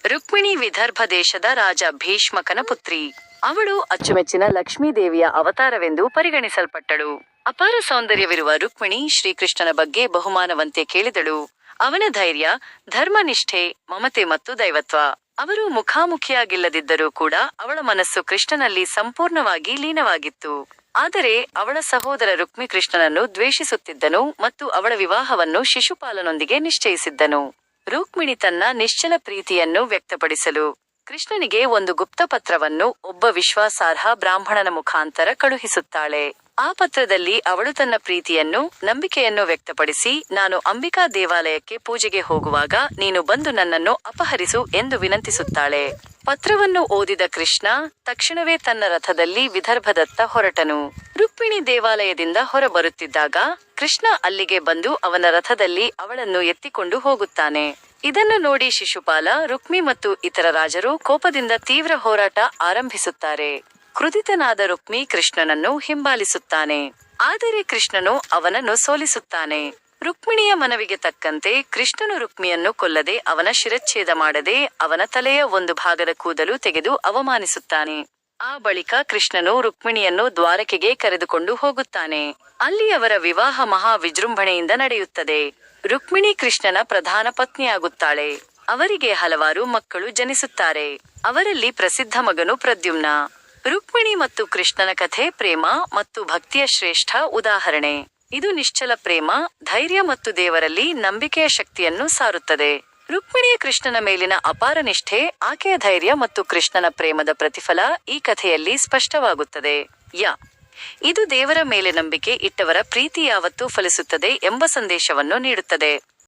ರುಕ್ಮಿಣಿ ವಿದರ್ಭ ದೇಶದ ರಾಜ ಭೀಷ್ಮಕನ ಪುತ್ರಿ. ಅವಳು ಅಚ್ಚುಮೆಚ್ಚಿನ ಲಕ್ಷ್ಮೀದೇವಿಯ ಅವತಾರವೆಂದು ಪರಿಗಣಿಸಲ್ಪಟ್ಟಳು. ಅಪಾರ ಸೌಂದರ್ಯವಿರುವ ರುಕ್ಮಿಣಿ ಶ್ರೀಕೃಷ್ಣನ ಬಗ್ಗೆ ಬಹುಮಾನವಂತೆ ಕೇಳಿದಳು. ಅವನ ಧೈರ್ಯ, ಧರ್ಮನಿಷ್ಠೆ, ಮಮತೆ ಮತ್ತು ದೈವತ್ವ. ಅವರು ಮುಖಾಮುಖಿಯಾಗಿಲ್ಲದಿದ್ದರೂ ಕೂಡ ಅವಳ ಮನಸ್ಸು ಕೃಷ್ಣನಲ್ಲಿ ಸಂಪೂರ್ಣವಾಗಿ ಲೀನವಾಗಿತ್ತು. ಆದರೆ ಅವಳ ಸಹೋದರ ರುಕ್ಮಿ ಕೃಷ್ಣನನ್ನು ದ್ವೇಷಿಸುತ್ತಿದ್ದನು ಮತ್ತು ಅವಳ ವಿವಾಹವನ್ನು ಶಿಶುಪಾಲನೊಂದಿಗೆ ನಿಶ್ಚಯಿಸಿದ್ದನು. ರುಕ್ಮಿಣಿ ತನ್ನ ನಿಶ್ಚಲ ಪ್ರೀತಿಯನ್ನು ವ್ಯಕ್ತಪಡಿಸಲು ಕೃಷ್ಣನಿಗೆ ಒಂದು ಗುಪ್ತ ಪತ್ರವನ್ನು ಒಬ್ಬ ವಿಶ್ವಾಸಾರ್ಹ ಬ್ರಾಹ್ಮಣನ ಮುಖಾಂತರ ಕಳುಹಿಸುತ್ತಾಳೆ. ಆ ಪತ್ರದಲ್ಲಿ ಅವಳು ತನ್ನ ಪ್ರೀತಿಯನ್ನು, ನಂಬಿಕೆಯನ್ನು ವ್ಯಕ್ತಪಡಿಸಿ, ನಾನು ಅಂಬಿಕಾ ದೇವಾಲಯಕ್ಕೆ ಪೂಜೆಗೆ ಹೋಗುವಾಗ ನೀನು ಬಂದು ನನ್ನನ್ನು ಅಪಹರಿಸು ಎಂದು ವಿನಂತಿಸುತ್ತಾಳೆ. ಪತ್ರವನ್ನು ಓದಿದ ಕೃಷ್ಣ ತಕ್ಷಣವೇ ತನ್ನ ರಥದಲ್ಲಿ ವಿದರ್ಭದತ್ತ ಹೊರಟನು. ರುಕ್ಮಿಣಿ ದೇವಾಲಯದಿಂದ ಹೊರಬರುತ್ತಿದ್ದಾಗ ಕೃಷ್ಣ ಅಲ್ಲಿಗೆ ಬಂದು ಅವನ ರಥದಲ್ಲಿ ಅವಳನ್ನು ಎತ್ತಿಕೊಂಡು ಹೋಗುತ್ತಾನೆ. ಇದನ್ನು ನೋಡಿ ಶಿಶುಪಾಲ, ರುಕ್ಮಿ ಮತ್ತು ಇತರ ರಾಜರು ಕೋಪದಿಂದ ತೀವ್ರ ಹೋರಾಟ ಆರಂಭಿಸುತ್ತಾರೆ. ಕ್ರುಧಿತನಾದ ರುಕ್ಮಿ ಕೃಷ್ಣನನ್ನು ಹಿಂಬಾಲಿಸುತ್ತಾನೆ. ಆದರೆ ಕೃಷ್ಣನು ಅವನನ್ನು ಸೋಲಿಸುತ್ತಾನೆ. ರುಕ್ಮಿಣಿಯ ಮನವಿಗೆ ತಕ್ಕಂತೆ ಕೃಷ್ಣನು ರುಕ್ಮಿಯನ್ನು ಕೊಲ್ಲದೆ, ಅವನ ಶಿರಚ್ಛೇದ ಮಾಡದೆ, ಅವನ ತಲೆಯ ಒಂದು ಭಾಗದ ಕೂದಲು ತೆಗೆದು ಅವಮಾನಿಸುತ್ತಾನೆ. ಆ ಬಳಿಕ ಕೃಷ್ಣನು ರುಕ್ಮಿಣಿಯನ್ನು ದ್ವಾರಕೆಗೆ ಕರೆದುಕೊಂಡು ಹೋಗುತ್ತಾನೆ. ಅಲ್ಲಿ ಅವರ ವಿವಾಹ ಮಹಾ ವಿಜೃಂಭಣೆಯಿಂದ ನಡೆಯುತ್ತದೆ. ರುಕ್ಮಿಣಿ ಕೃಷ್ಣನ ಪ್ರಧಾನ ಪತ್ನಿಯಾಗುತ್ತಾಳೆ. ಅವರಿಗೆ ಹಲವಾರು ಮಕ್ಕಳು ಜನಿಸುತ್ತಾರೆ. ಅವರಲ್ಲಿ ಪ್ರಸಿದ್ಧ ಮಗನು ಪ್ರದ್ಯುಮ್ನ. ರುಕ್ಮಿಣಿ ಮತ್ತು ಕೃಷ್ಣನ ಕಥೆ ಪ್ರೇಮ ಮತ್ತು ಭಕ್ತಿಯ ಶ್ರೇಷ್ಠ ಉದಾಹರಣೆ. ಇದು ನಿಶ್ಚಲ ಪ್ರೇಮ, ಧೈರ್ಯ ಮತ್ತು ದೇವರಲ್ಲಿ ನಂಬಿಕೆಯ ಶಕ್ತಿಯನ್ನು ಸಾರುತ್ತದೆ. ರುಕ್ಮಿಣಿಯ ಕೃಷ್ಣನ ಮೇಲಿನ ಅಪಾರ ನಿಷ್ಠೆ, ಆಕೆಯ ಧೈರ್ಯ ಮತ್ತು ಕೃಷ್ಣನ ಪ್ರೇಮದ ಪ್ರತಿಫಲ ಈ ಕಥೆಯಲ್ಲಿ ಸ್ಪಷ್ಟವಾಗುತ್ತದೆ. ಇದು ದೇವರ ಮೇಲೆ ನಂಬಿಕೆ ಇಟ್ಟವರ ಪ್ರೀತಿ ಯಾವತ್ತೂ ಫಲಿಸುತ್ತದೆ ಎಂಬ ಸಂದೇಶವನ್ನು ನೀಡುತ್ತದೆ.